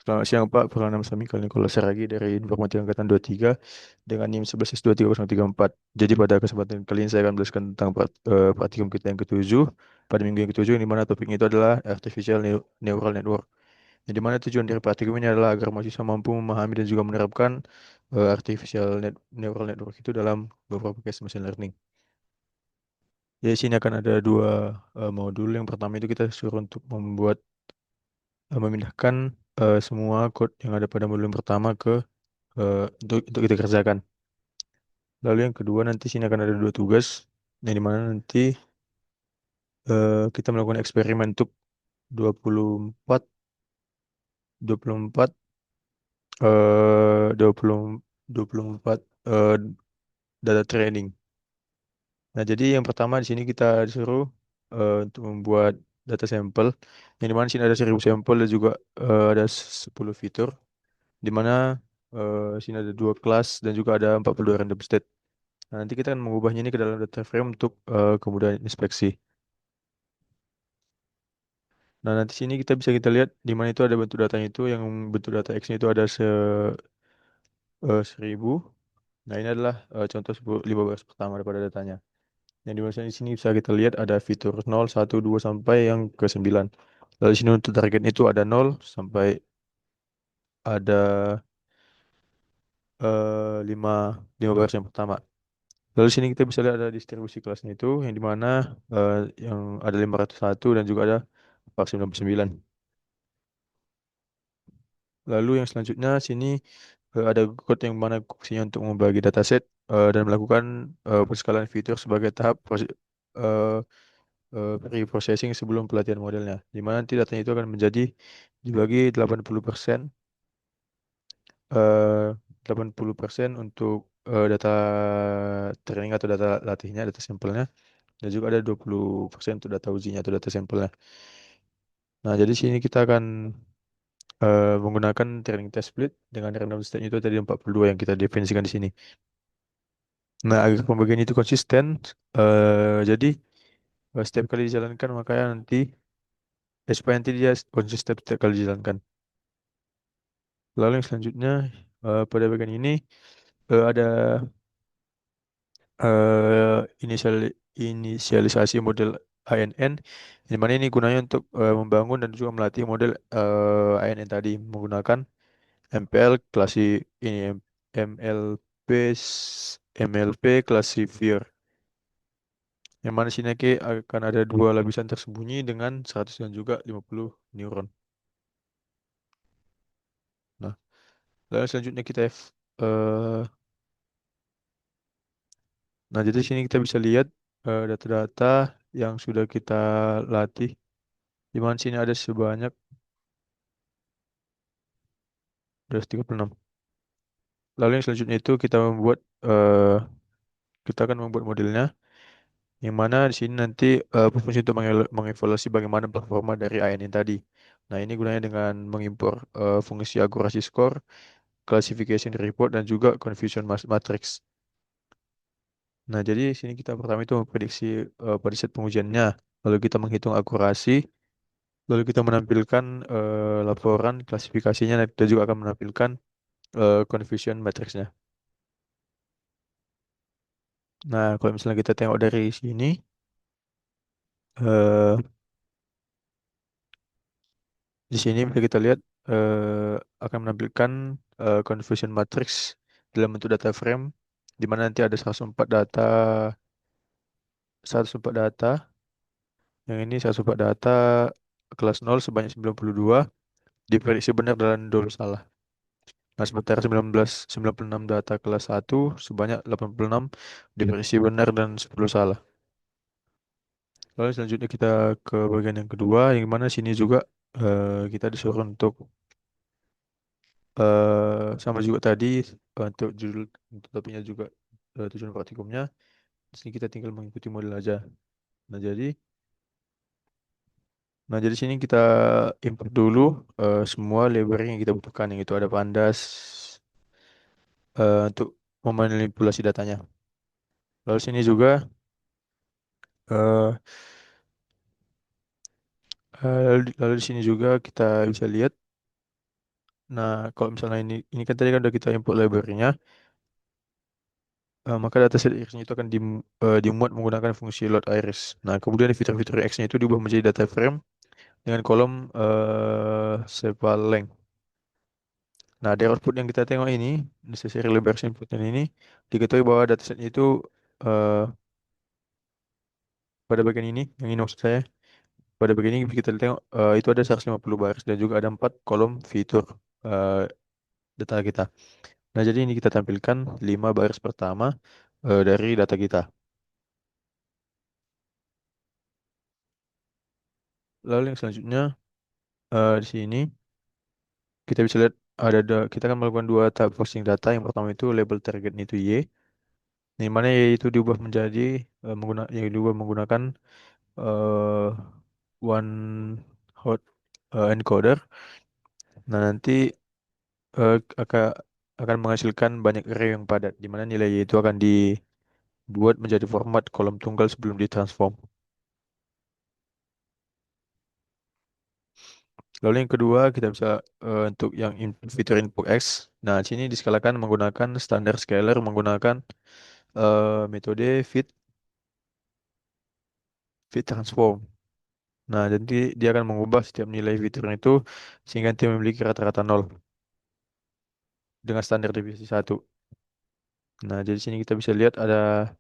Selamat siang Pak, perkenalkan nama kami Nicholas Seragi dari Informatika Angkatan 23 dengan NIM 11S23034. Jadi pada kesempatan kali ini saya akan menjelaskan tentang praktikum kita yang ketujuh pada minggu yang ketujuh, di mana topiknya itu adalah Artificial Neural Network. Yang di mana tujuan dari praktikum ini adalah agar mahasiswa mampu memahami dan juga menerapkan Neural Network itu dalam beberapa case machine learning. Jadi sini akan ada dua modul. Yang pertama itu kita suruh untuk memindahkan semua code yang ada pada modul yang pertama ke untuk kita kerjakan. Lalu yang kedua nanti sini akan ada dua tugas yang dimana nanti kita melakukan eksperimen untuk 24 24 20 24 data training. Nah, jadi yang pertama di sini kita disuruh untuk membuat data sampel yang dimana sini ada 1000 sampel dan juga ada 10 fitur di mana sini ada dua kelas dan juga ada 42 random state. Nah, nanti kita akan mengubahnya ini ke dalam data frame untuk kemudahan inspeksi. Nah, nanti sini kita bisa kita lihat di mana itu ada bentuk datanya itu yang bentuk data X-nya itu ada 1000. Nah, ini adalah contoh 15 pertama daripada datanya. Yang di mana di sini bisa kita lihat ada fitur 0, 1, 2 sampai yang ke 9. Lalu di sini untuk target itu ada 0 sampai ada 5 15 yang pertama. Lalu sini kita bisa lihat ada distribusi kelasnya itu yang di mana eh, yang ada 501 dan juga ada 499. Lalu yang selanjutnya sini ada code yang mana fungsinya untuk membagi dataset dan melakukan persekalian fitur sebagai tahap eh, pre-processing sebelum pelatihan modelnya. Di mana nanti datanya itu akan menjadi dibagi 80% eh 80% untuk data training atau data latihnya, data sampelnya, dan juga ada 20% untuk data ujinya atau data sampelnya. Nah, jadi sini kita akan menggunakan training test split dengan random state itu tadi 42 yang kita definisikan di sini. Nah, agar pembagian itu konsisten, jadi setiap kali dijalankan makanya nanti supaya nanti dia konsisten setiap kali dijalankan. Lalu yang selanjutnya pada bagian ini ada inisialisasi model ANN, di mana ini gunanya untuk membangun dan juga melatih model ANN tadi menggunakan MPL ini MLP MLP classifier. Yang mana sini akan ada dua lapisan tersembunyi dengan 100 dan juga 50 neuron. Nah, lalu selanjutnya eh, nah jadi sini kita bisa lihat data-data yang sudah kita latih. Di mana sini ada sebanyak 236. Lalu yang selanjutnya itu kita akan membuat modelnya yang mana di sini nanti berfungsi untuk mengevaluasi bagaimana performa dari AN ini tadi. Nah, ini gunanya dengan mengimpor fungsi akurasi score, classification report dan juga confusion matrix. Nah, jadi sini kita pertama itu memprediksi pada set pengujiannya, lalu kita menghitung akurasi, lalu kita menampilkan laporan klasifikasinya dan kita juga akan menampilkan confusion matrixnya. Nah, kalau misalnya kita tengok dari sini, eh, di sini bisa kita lihat akan menampilkan confusion matrix dalam bentuk data frame, di mana nanti ada 104 data. Yang ini 104 data kelas 0 sebanyak 92 diprediksi benar dan 2 salah. Nah, sementara 96 data kelas 1 sebanyak 86 diprediksi benar dan 10 salah. Lalu selanjutnya kita ke bagian yang kedua, yang mana sini juga kita disuruh untuk sama juga tadi untuk judul untuk topiknya juga tujuan praktikumnya. Di sini kita tinggal mengikuti model aja. Nah jadi, jadi sini kita import dulu semua library yang kita butuhkan, yang itu ada Pandas untuk memanipulasi datanya. Lalu sini juga eh, lalu di sini juga kita bisa lihat Nah, kalau misalnya ini kan tadi kan udah kita input library-nya, maka dataset Iris-nya itu akan dimuat menggunakan fungsi load iris. Nah, kemudian fitur-fitur X-nya itu diubah menjadi data frame dengan kolom sepal length. Nah, dari output yang kita tengok ini, di sesi lebar input ini, diketahui bahwa datasetnya itu eh, pada bagian ini maksud saya, pada bagian ini kita tengok itu ada 150 baris dan juga ada 4 kolom fitur eh, data kita. Nah, jadi ini kita tampilkan 5 baris pertama dari data kita. Lalu yang selanjutnya di sini kita bisa lihat kita akan melakukan dua tahap processing data. Yang pertama itu label target itu Y, yang mana Y itu diubah menjadi yang diubah menggunakan eh, one hot encoder. Nah, nanti eh, akan akan menghasilkan banyak array yang padat, di mana nilai Y itu akan dibuat menjadi format kolom tunggal sebelum ditransform. Lalu yang kedua kita bisa untuk yang fitur input X. Nah, sini diskalakan menggunakan standar scalar menggunakan metode fit transform. Nah, jadi dia akan mengubah setiap nilai fiturnya itu sehingga dia memiliki rata-rata nol dengan standar deviasi satu. Nah, jadi sini kita bisa lihat ada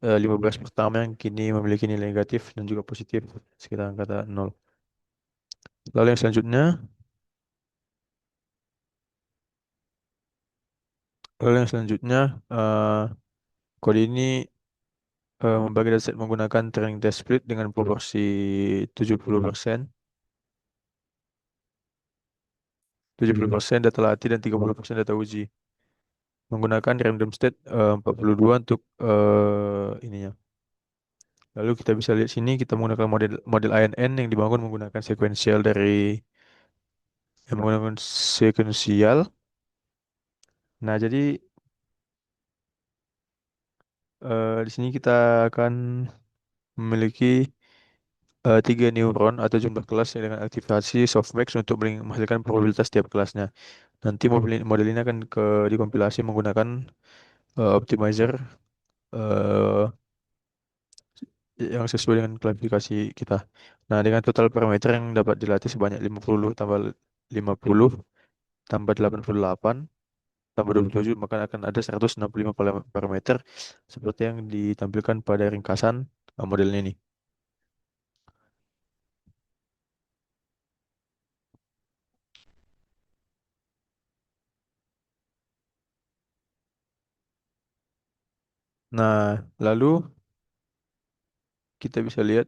15 pertama yang kini memiliki nilai negatif dan juga positif sekitar angka nol. Lalu yang selanjutnya, lalu yang selanjutnya eh, kode ini membagi dataset menggunakan training test split dengan proporsi 70%, 70% data latih dan 30% data uji. Menggunakan random state 42 untuk ininya. Lalu kita bisa lihat sini kita menggunakan model model ANN yang menggunakan sekuensial. Nah, jadi di sini kita akan memiliki tiga neuron atau jumlah kelas yang dengan aktivasi softmax untuk menghasilkan probabilitas setiap kelasnya. Nanti model ini akan dikompilasi menggunakan optimizer eh, yang sesuai dengan klasifikasi kita. Nah, dengan total parameter yang dapat dilatih sebanyak 50 tambah 50 tambah 88 tambah 27, maka akan ada 165 parameter seperti yang ditampilkan pada ringkasan model ini. Nah, lalu kita bisa lihat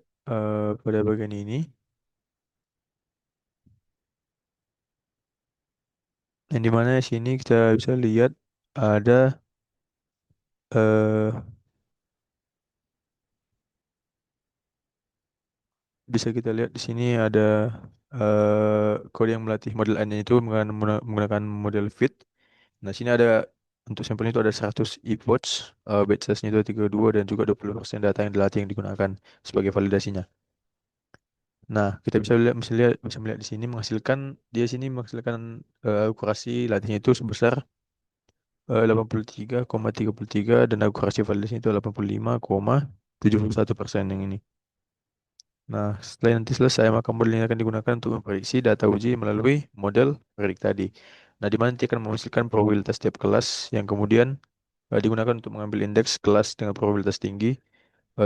pada bagian ini, yang dimana di sini kita bisa lihat ada eh, bisa kita lihat di sini ada kode yang melatih model N itu menggunakan model fit. Nah, sini ada untuk sampel itu ada 100 epoch, batch size-nya itu 32 dan juga 20% data yang dilatih yang digunakan sebagai validasinya. Nah, kita bisa melihat di sini menghasilkan akurasi latihnya itu sebesar 83,33 dan akurasi validasinya itu 85,71% yang ini. Nah, setelah nanti selesai, maka model ini akan digunakan untuk memprediksi data uji melalui model predik tadi. Nah, di mana nanti akan menghasilkan probabilitas setiap kelas yang kemudian digunakan untuk mengambil indeks kelas dengan probabilitas tinggi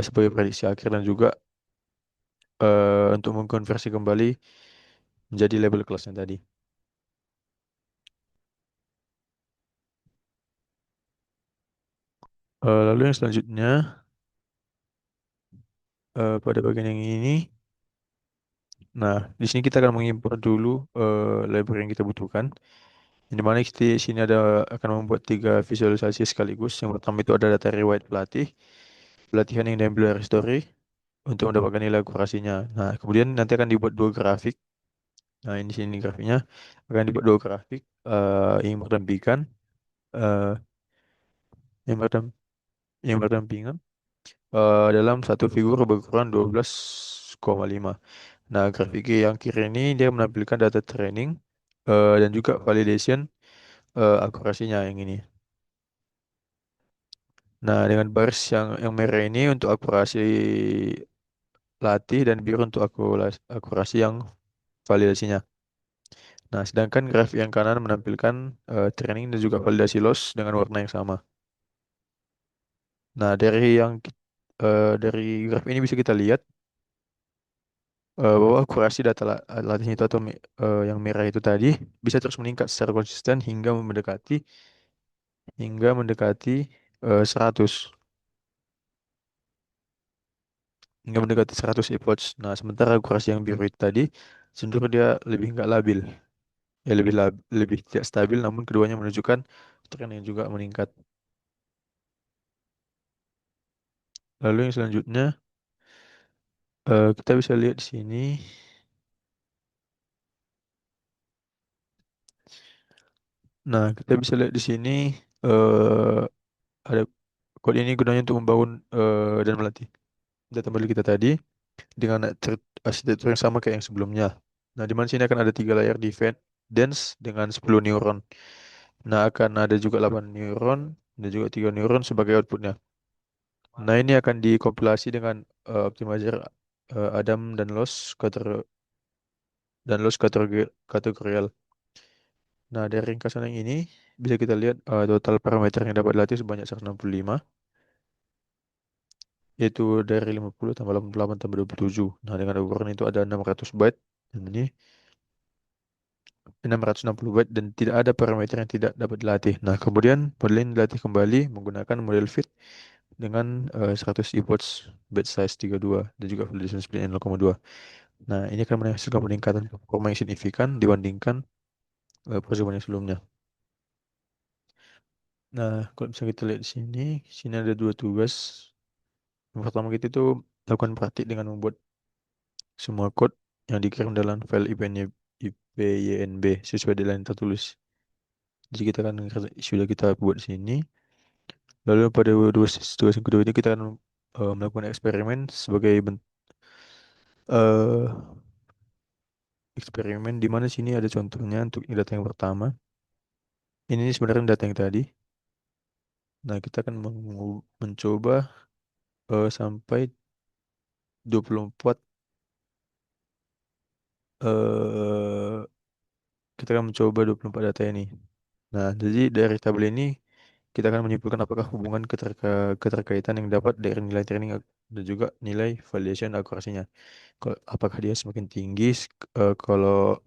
sebagai prediksi akhir dan juga untuk mengkonversi kembali menjadi label kelasnya tadi. Lalu yang selanjutnya, pada bagian yang ini, nah di sini kita akan mengimport dulu library yang kita butuhkan. Yang dimana di sini akan membuat tiga visualisasi sekaligus. Yang pertama itu ada data riwayat pelatihan yang diambil dari story untuk mendapatkan nilai akurasinya. Nah, kemudian nanti akan dibuat dua grafik. Nah, ini sini grafiknya akan dibuat dua grafik yang berdampingan, eh, yang berdam yang berdampingan dalam satu figur berukuran 12,5. Nah, grafik yang kiri ini dia menampilkan data training dan juga validation akurasinya yang ini. Nah, dengan baris yang merah ini untuk akurasi latih dan biru untuk akurasi yang validasinya. Nah, sedangkan grafik yang kanan menampilkan training dan juga validasi loss dengan warna yang sama. Nah, dari grafik ini bisa kita lihat bahwa akurasi data latih itu atau yang merah itu tadi bisa terus meningkat secara konsisten hingga mendekati 100 hingga mendekati 100 epoch. Nah, sementara akurasi yang biru itu tadi cenderung dia lebih nggak labil, ya lebih tidak stabil, namun keduanya menunjukkan tren yang juga meningkat. Lalu yang selanjutnya kita bisa lihat di sini. Nah, kita bisa lihat di sini eh ada kode ini gunanya untuk membangun dan melatih data model kita tadi dengan arsitektur yang sama kayak yang sebelumnya. Nah, di mana sini akan ada tiga layar dense dengan 10 neuron. Nah, akan ada juga 8 neuron dan juga 3 neuron sebagai outputnya. Nah, ini akan dikompilasi dengan optimizer Adam dan Loss kategorial. Nah, dari ringkasan yang ini bisa kita lihat total parameter yang dapat dilatih sebanyak 165, yaitu dari 50 tambah 88 tambah 27. Nah, dengan ukuran itu ada 600 byte dan ini 660 byte dan tidak ada parameter yang tidak dapat dilatih. Nah, kemudian model ini dilatih kembali menggunakan model fit dengan 100 epoch batch size 32 dan juga validation speed 0,2. Nah, ini akan menghasilkan peningkatan performa yang signifikan dibandingkan percobaan yang sebelumnya. Nah, kalau bisa kita lihat di sini ada dua tugas. Yang pertama kita itu lakukan praktik dengan membuat semua code yang dikirim dalam file IPYNB sesuai deadline tertulis. Jadi kita kan sudah kita buat di sini. Lalu pada tugas yang kedua ini kita akan melakukan eksperimen sebagai eh, eksperimen di mana sini ada contohnya untuk data yang pertama. Ini sebenarnya data yang tadi. Nah, kita akan mencoba sampai 24 eh kita akan mencoba 24 data ini. Nah, jadi dari tabel ini kita akan menyimpulkan apakah hubungan keterkaitan yang dapat dari nilai training dan juga nilai validation akurasinya. Apakah dia semakin tinggi kalau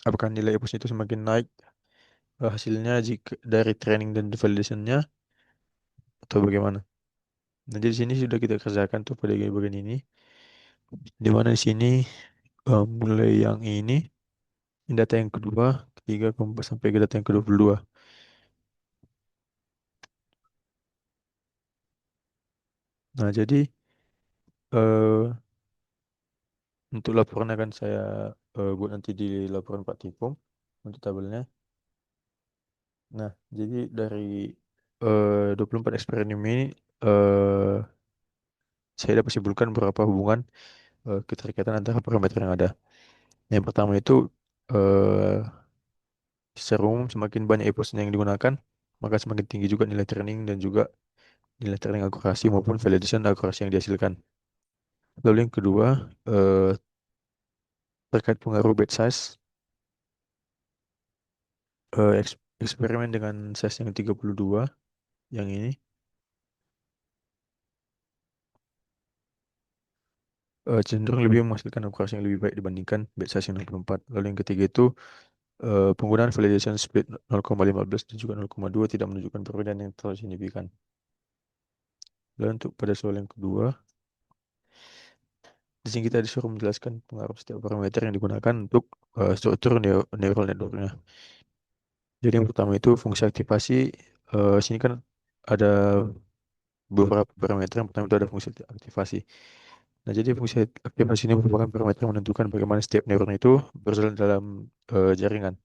apakah nilai EPOS itu semakin naik hasilnya jika dari training dan validationnya atau bagaimana? Nah, jadi di sini sudah kita kerjakan tuh pada bagian ini. Di mana di sini mulai yang ini data yang kedua, ketiga, keempat sampai ke data yang ke-22. Nah, jadi eh, untuk laporan akan saya buat nanti di laporan praktikum untuk tabelnya. Nah, jadi dari 24 eksperimen ini eh, saya dapat simpulkan beberapa hubungan keterkaitan antara parameter yang ada. Yang pertama itu eh, secara umum semakin banyak eposin yang digunakan, maka semakin tinggi juga nilai training dan juga nilai training akurasi maupun validation akurasi yang dihasilkan. Lalu yang kedua, eh, terkait pengaruh batch size, eksperimen dengan size yang 32, yang ini cenderung lebih menghasilkan akurasi yang lebih baik dibandingkan batch size yang 64. Lalu yang ketiga itu penggunaan validation speed 0,15 dan juga 0,2 tidak menunjukkan perbedaan yang terlalu signifikan. Lalu untuk pada soal yang kedua, di sini kita disuruh menjelaskan pengaruh setiap parameter yang digunakan untuk struktur neural networknya. Jadi yang pertama itu fungsi aktivasi. Sini kan ada beberapa parameter. Yang pertama itu ada fungsi aktivasi. Nah, jadi fungsi aktivasi ini merupakan parameter yang menentukan bagaimana setiap neuron itu berjalan dalam jaringan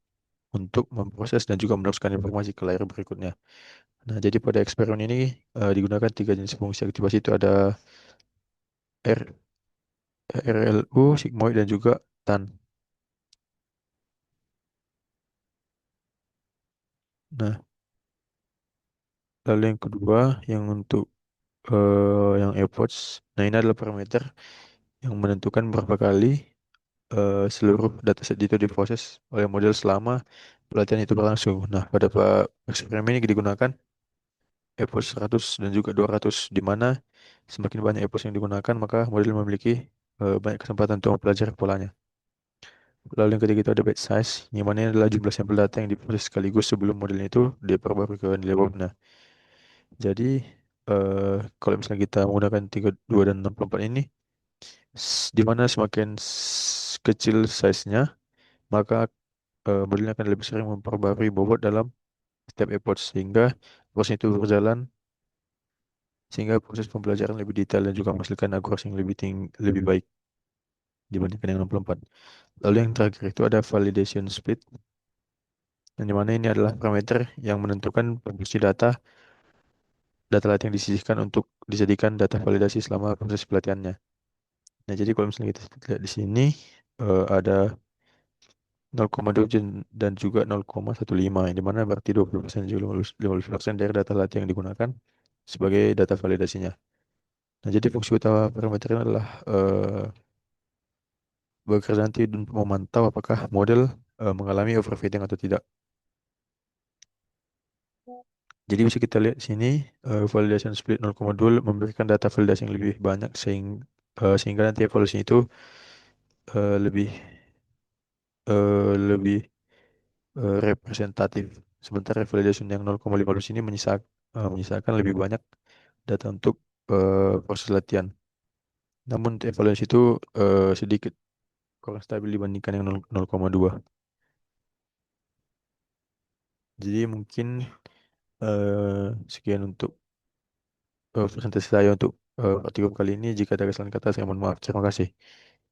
untuk memproses dan juga meneruskan informasi ke layar berikutnya. Nah, jadi pada eksperimen ini digunakan tiga jenis fungsi aktivasi itu ada R, RLU, sigmoid, dan juga TAN. Nah, lalu yang kedua, yang untuk yang AirPods, nah ini adalah parameter yang menentukan berapa kali seluruh dataset itu diproses oleh model selama pelatihan itu berlangsung. Nah, pada eksperimen ini digunakan AirPods 100 dan juga 200, di mana semakin banyak AirPods yang digunakan, maka model memiliki banyak kesempatan untuk mempelajari polanya. Lalu yang ketiga itu ada batch size, yang mana ini adalah jumlah sampel data yang diproses sekaligus sebelum modelnya itu diperbarui ke nilai Bob. Nah, jadi kalau misalnya kita menggunakan 32 dan 64 ini, di mana semakin kecil size-nya, maka modelnya akan lebih sering memperbarui bobot dalam setiap epoch, proses itu berjalan sehingga proses pembelajaran lebih detail dan juga menghasilkan akurasi yang lebih baik dibandingkan yang 64. Lalu yang terakhir itu ada validation speed, yang dimana ini adalah parameter yang menentukan proporsi data lat yang disisihkan untuk dijadikan data validasi selama proses pelatihannya. Nah, jadi kalau misalnya kita lihat di sini ada 0,2 dan juga 0,15, yang dimana berarti 20% juga 15% dari data lat yang digunakan sebagai data validasinya. Nah, jadi fungsi utama parameter ini adalah bekerja nanti untuk memantau apakah model mengalami overfitting atau tidak. Jadi bisa kita lihat di sini validation split 0,2 memberikan data validasi yang lebih banyak sehingga nanti evaluasi itu lebih lebih representatif. Sementara validation yang 0,15 ini menyisakan lebih banyak data untuk proses latihan. Namun evaluasi itu sedikit kurang stabil dibandingkan yang 0,2. Jadi mungkin sekian untuk presentasi saya untuk artikel kali ini. Jika ada kesalahan kata, saya mohon maaf. Terima kasih.